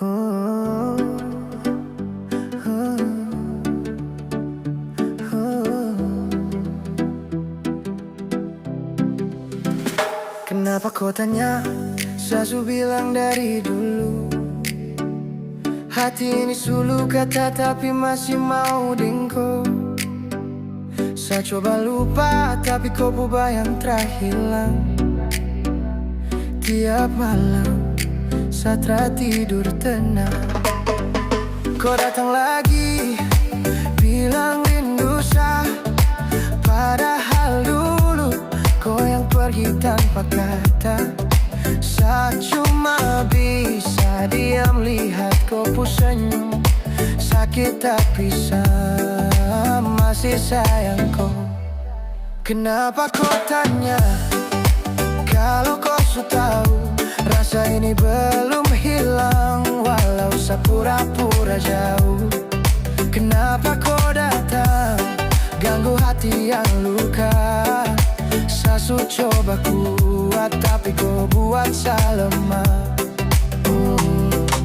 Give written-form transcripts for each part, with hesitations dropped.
Oh, oh, oh. Kenapa kau tanya? Sasu bilang dari dulu, hati ini sulu kata tapi masih mau dengko. Saya coba lupa tapi kau bayang terhilang. Tiap malam saat tidur tenang, kau datang lagi, bilang rindu sah. Padahal dulu kau yang pergi tanpa kata. Saya cuma bisa diam lihat kau senyum. Sakit tapi saya masih sayang kau. Kenapa kau tanya? Kalau kau sudah tahu, rasa ini belum hilang walau saya pura-pura jauh. Kenapa kau datang, ganggu hati yang luka? Sasu coba kuat tapi kau buat saya lemah.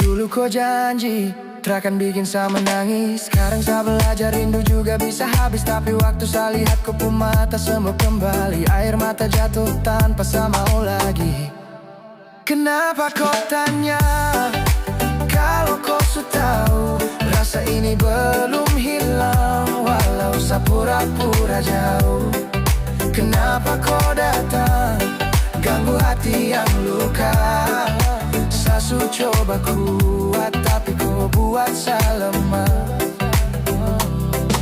Dulu kau janji takkan bikin saya menangis. Sekarang saya belajar rindu juga bisa habis. Tapi waktu saya lihat kau mata semua kembali. Air mata jatuh tanpa saya mau lagi. Kenapa kau tanya? Kalau kau sudah tahu, rasa ini belum hilang walau saya pura-pura jauh. Kenapa kau datang, ganggu hati yang luka? Sasu coba kuat tapi kau buat saya lemah.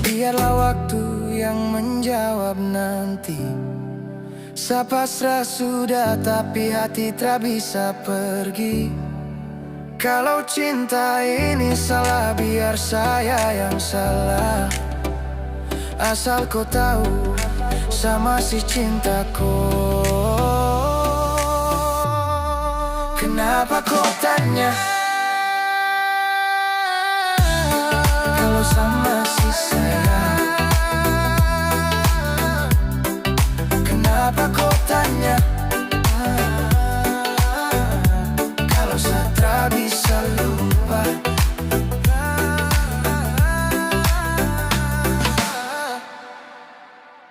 Biarlah waktu yang menjawab nanti. Saya pasrah sudah tapi hati tak bisa pergi. Kalau cinta ini salah biar saya yang salah. Asal kau tahu saya masih cinta kau. Kenapa kau tanya?